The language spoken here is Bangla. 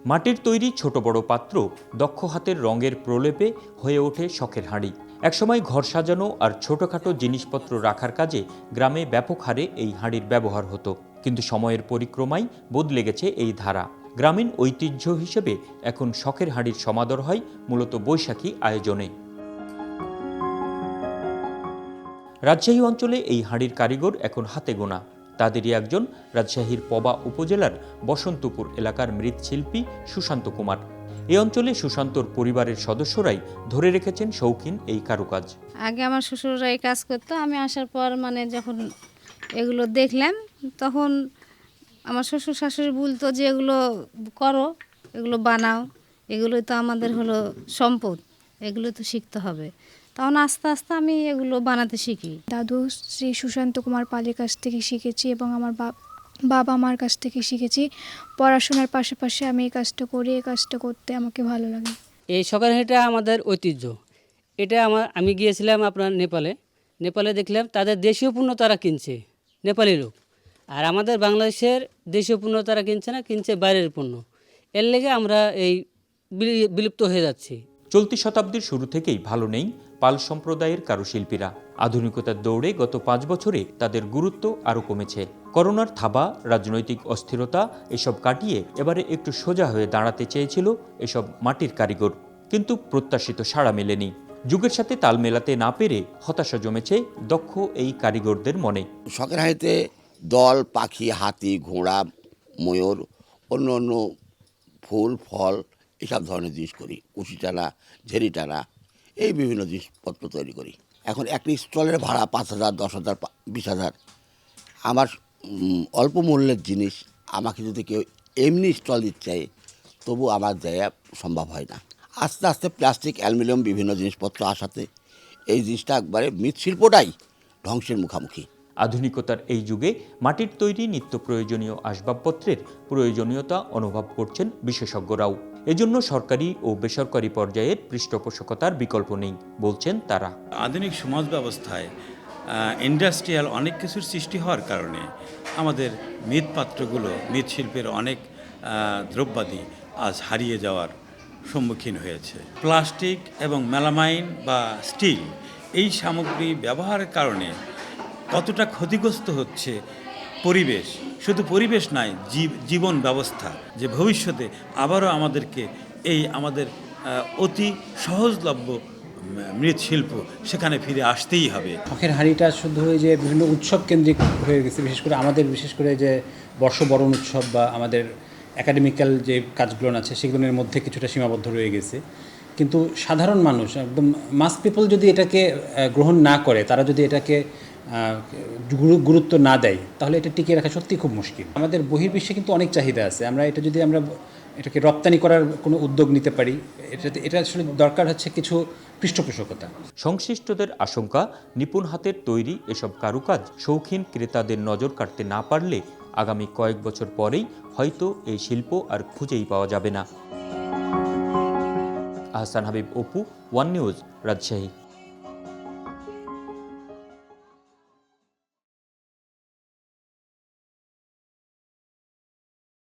মাটির তৈরি ছোট বড় পাত্র দক্ষ হাতের রঙের প্রলেপে হয়ে ওঠে শখের হাঁড়ি। একসময় ঘর সাজানো আর ছোটখাটো জিনিসপত্র রাখার কাজে গ্রামে ব্যাপক হারে এই হাঁড়ির ব্যবহার হতো, কিন্তু সময়ের পরিক্রমায় বদলে গেছে এই ধারা। গ্রামীণ ঐতিহ্য হিসেবে এখন শখের হাঁড়ির সমাদর হয় মূলত বৈশাখী আয়োজনে। রাজশাহী অঞ্চলে এই হাঁড়ির কারিগর এখন হাতে গোনা। তাদেরই একজন রাজশাহীর পবা উপজেলার বসন্তপুর এলাকার মৃৎশিল্পী সুশান্ত কুমার। এই অঞ্চলে সুশান্তর পরিবারের সদস্যরাই ধরে রেখেছেন শৌখিন এই কারুকাজ। আগে আমার শ্বশুররা এই কাজ করতো, আমি আসার পর যখন এগুলো দেখলাম তখন আমার শ্বশুর শাশুড়ি বলতো যে এগুলো করো, এগুলো বানাও, এগুলোই তো আমাদের হলো সম্পদ, এগুলো তো শিখতে হবে। তখন আস্তে আস্তে আমি এগুলো বানাতে শিখি। দাদু শ্রী সুশান্ত কুমার পালের কাছ থেকে শিখেছি এবং আমার বাবা মার কাছ থেকে শিখেছি। পড়াশোনার পাশাপাশি আমি এই কাজটা করি, এই কাজটা করতে আমাকে ভালো লাগে। এই শখের হাঁড়িটা আমাদের ঐতিহ্য। এটা আমি গিয়েছিলাম আপনার নেপালে দেখলাম তাদের দেশীয় পণ্য তারা কিনছে, নেপালি লোক, আর আমাদের বাংলাদেশের দেশীয় পণ্য তারা কিনছে না, কিনছে বাইরের পণ্য। এর লেগে আমরা এই বিলুপ্ত হয়ে যাচ্ছি। চলতি শতাব্দীর শুরু থেকেই ভালো নেই পাল সম্প্রদায়ের কারুশিল্পীরা। আধুনিকতার দৌড়ে গত 5 বছরে তাদের গুরুত্ব আরও কমেছে। করোনার থাবা, রাজনৈতিক অস্থিরতা এসব কাটিয়ে এবারে একটু সোজা হয়ে দাঁড়াতে চেয়েছিল এসব মাটির কারিগর, কিন্তু প্রত্যাশিত সাড়া মেলেনি। যুগের সাথে তাল মেলাতে না পেরে হতাশা জমেছে দক্ষ এই কারিগরদের মনে। শখের হাঁড়িতে দল, পাখি, হাতি, ঘোড়া, ময়ূর, অন্য অন্য ফুল ফল এসব ধরনের জিনিস করি। কুশি টানা, ঝেড়ি টানা, এই বিভিন্ন জিনিসপত্র তৈরি করি। এখন একটি স্টলের ভাড়া 5,000, 10,000, 20,000। আমার অল্প মূল্যের জিনিস আমাকে যদি কেউ এমনি স্টল দিতে চায় তবু আমার দেয়া সম্ভব হয় না। আস্তে আস্তে প্লাস্টিক, অ্যালুমিনিয়াম বিভিন্ন জিনিসপত্র আসাতে এই জিনিসটা একবারে মৃৎশিল্পটাই ধ্বংসের মুখোমুখি। আধুনিকতার এই যুগে মাটির তৈরি নিত্য প্রয়োজনীয় আসবাবপত্রের প্রয়োজনীয়তা অনুভব করছেন বিশেষজ্ঞরাও। এজন্য সরকারি ও বেসরকারি পর্যায়ের পৃষ্ঠপোষকতার বিকল্প নেই বলছেন তারা। আধুনিক সমাজ ব্যবস্থায় ইন্ডাস্ট্রিয়াল অনেক কিছুর সৃষ্টি হওয়ার কারণে আমাদের মৃৎপাত্রগুলো, মৃৎশিল্পের অনেক দ্রব্যাদি আজ হারিয়ে যাওয়ার সম্মুখীন হয়েছে। প্লাস্টিক এবং মেলামাইন বা স্টিল এই সামগ্রী ব্যবহারের কারণে কতটা ক্ষতিগ্রস্ত হচ্ছে পরিবেশ, শুধু পরিবেশ নয়, জীবন ব্যবস্থা, যে ভবিষ্যতে আবারও আমাদেরকে এই আমাদের অতি সহজলভ্য মৃৎশিল্প সেখানে ফিরে আসতেই হবে। শখের হাঁড়িটা শুধু যে বিভিন্ন উৎসব কেন্দ্রিক হয়ে গেছে, বিশেষ করে যে বর্ষবরণ উৎসব বা আমাদের একাডেমিক্যাল যে কাজগুলো আছে সেগুলোর মধ্যে কিছুটা সীমাবদ্ধ রয়ে গেছে। কিন্তু সাধারণ মানুষ, একদম মাস পিপল যদি এটাকে গ্রহণ না করে, তারা যদি এটাকে গুরুত্ব না দেয়, তাহলে এটা টিকিয়ে রাখা সত্যি খুব মুশকিল। আমাদের বহির্বিশ্বে কিন্তু অনেক চাহিদা আছে। আমরা এটাকে রপ্তানি করার কোনো উদ্যোগ নিতে পারি, এটা আসলে দরকার হচ্ছে কিছু পৃষ্ঠপোষকতা। সংশ্লিষ্টদের আশঙ্কা, নিপুণ হাতের তৈরি এসব কারুকাজ শৌখিন ক্রেতাদের নজর কাটতে না পারলে আগামী কয়েক বছর পরেই হয়তো এই শিল্প আর খুঁজেই পাওয়া যাবে না। Ahsan Habib, Apu, one news, Rajshahi.